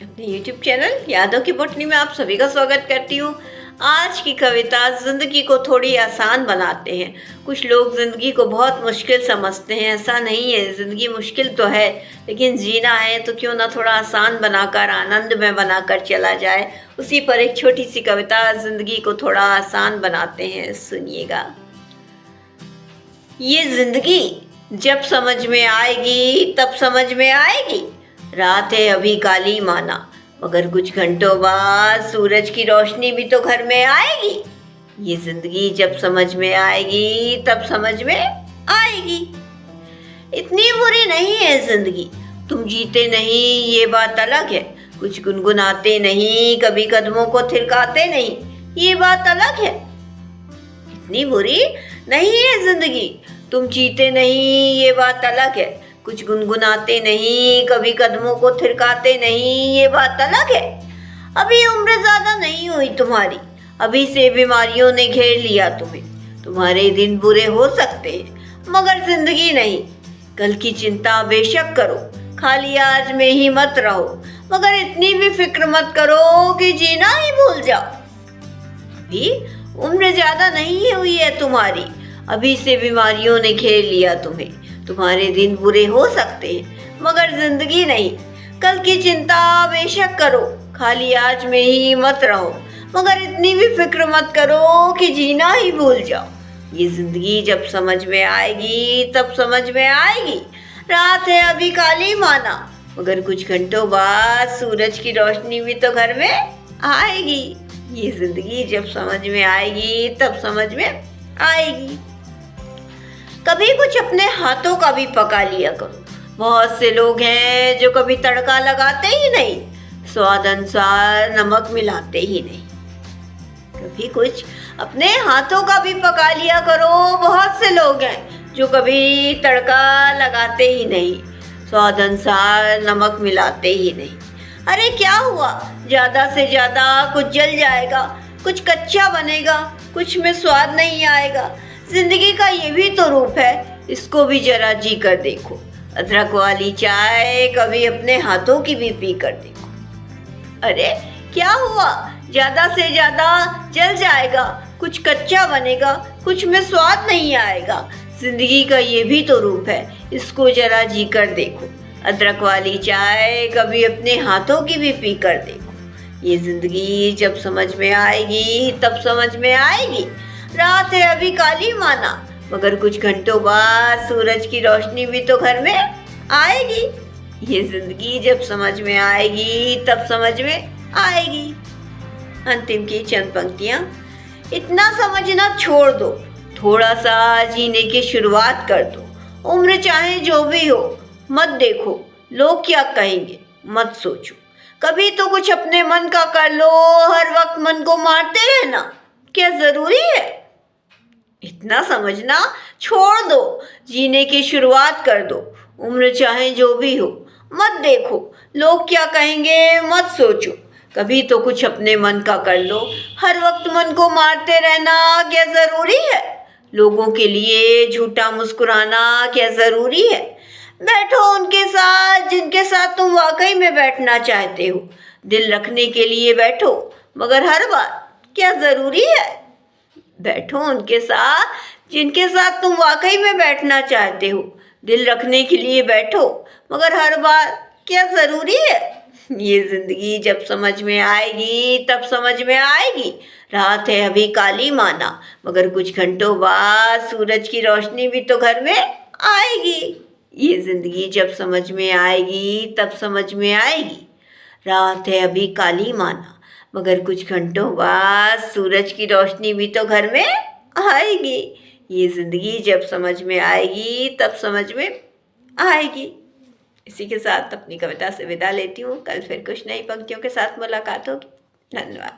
अपने YouTube channel यादों की बोटनी में आप सभी का स्वागत करती हूँ। आज की कविता ज़िंदगी को थोड़ी आसान बनाते हैं। कुछ लोग ज़िंदगी को बहुत मुश्किल समझते हैं, ऐसा नहीं है। ज़िंदगी मुश्किल तो है, लेकिन जीना है तो क्यों ना थोड़ा आसान बनाकर, आनंदमय बनाकर चला जाए। उसी पर एक छोटी सी कविता, ज़िंदगी को थोड़ा आसान बनाते हैं, सुनिएगा। ये ज़िंदगी जब समझ में आएगी तब समझ में आएगी। रात है अभी काली माना, मगर कुछ घंटों बाद सूरज की रोशनी भी तो घर में आएगी। ये जिंदगी जब समझ में आएगी तब समझ में आएगी। इतनी बुरी नहीं है जिंदगी, तुम जीते नहीं ये बात अलग है। कुछ गुनगुनाते नहीं, कभी कदमों को थिरकाते नहीं, ये बात अलग है। इतनी बुरी नहीं है जिंदगी, तुम जीते नहीं ये बात अलग है। कुछ गुनगुनाते नहीं, कभी कदमों को थिरकाते नहीं, ये बात अलग है। अभी उम्र ज्यादा नहीं हुई तुम्हारी, अभी से बीमारियों ने घेर लिया तुम्हें। तुम्हारे दिन बुरे हो सकते हैं, मगर जिंदगी नहीं। कल की चिंता बेशक करो, खाली आज में ही मत रहो, मगर इतनी भी फिक्र मत करो कि जीना ही भूल जाओ। अभी उम्र ज्यादा नहीं हुई है तुम्हारी, अभी से बीमारियों ने घेर लिया तुम्हें। तुम्हारे दिन बुरे हो सकते हैं, मगर जिंदगी नहीं। कल की चिंता बेशक करो, खाली आज में ही मत रहो, मगर इतनी भी फिक्र मत करो कि जीना ही भूल जाओ। ये जिंदगी जब समझ में आएगी तब समझ में आएगी। रात है अभी काली माना, मगर कुछ घंटों बाद सूरज की रोशनी भी तो घर में आएगी। ये जिंदगी जब समझ में आएगी तब समझ में आएगी। कभी कुछ अपने हाथों का भी पका लिया करो। बहुत से लोग हैं जो कभी तड़का लगाते ही नहीं, स्वाद अनुसार नमक मिलाते ही नहीं। कभी कुछ अपने हाथों का भी पका लिया करो। बहुत से लोग हैं जो कभी तड़का लगाते ही नहीं, स्वाद अनुसार नमक मिलाते ही नहीं। अरे क्या हुआ, ज्यादा से ज्यादा कुछ जल जाएगा, कुछ कच्चा बनेगा, कुछ में स्वाद नहीं आएगा। जिंदगी का ये भी तो रूप है, इसको भी जरा जी कर देखो। अदरक वाली चाय कभी अपने हाथों की भी पी कर देखो। अरे क्या हुआ, ज्यादा से ज्यादा जल जाएगा, कुछ कच्चा बनेगा, कुछ में स्वाद नहीं आएगा। जिंदगी का ये भी तो रूप है, इसको जरा जी कर देखो। अदरक वाली चाय कभी अपने हाथों की भी पी कर देखो। ये जिंदगी जब समझ में आएगी तब समझ में आएगी। रात है अभी काली माना, मगर कुछ घंटों बाद सूरज की रोशनी भी तो घर में आएगी। ये जिंदगी जब समझ में आएगी तब समझ में आएगी। अंतिम की चंद पंक्तियां। इतना समझना छोड़ दो, थोड़ा सा जीने की शुरुआत कर दो। उम्र चाहे जो भी हो, मत देखो लोग क्या कहेंगे, मत सोचो। कभी तो कुछ अपने मन का कर लो, हर वक्त मन को मारते रहना क्या जरूरी है। इतना समझना छोड़ दो, जीने की शुरुआत कर दो। उम्र चाहे जो भी हो, मत देखो लोग क्या कहेंगे, मत सोचो। कभी तो कुछ अपने मन का कर लो, हर वक्त मन को मारते रहना क्या जरूरी है। लोगों के लिए झूठा मुस्कुराना क्या जरूरी है। बैठो उनके साथ जिनके साथ तुम वाकई में बैठना चाहते हो। दिल रखने के लिए बैठो, मगर हर बार क्या जरूरी है। बैठो उनके साथ जिनके साथ तुम वाकई में बैठना चाहते हो। दिल रखने के लिए बैठो, मगर हर बार क्या जरूरी है। ये जिंदगी जब समझ में आएगी तब समझ में आएगी। रात है अभी काली माना, मगर कुछ घंटों बाद सूरज की रोशनी भी तो घर में आएगी। ये जिंदगी जब समझ में आएगी तब समझ में आएगी। रात है अभी काली माना, मगर कुछ घंटों बाद सूरज की रोशनी भी तो घर में आएगी। ये जिंदगी जब समझ में आएगी तब समझ में आएगी। इसी के साथ अपनी कविता से विदा लेती हूँ। कल फिर कुछ नई पंक्तियों के साथ मुलाकात होगी। धन्यवाद।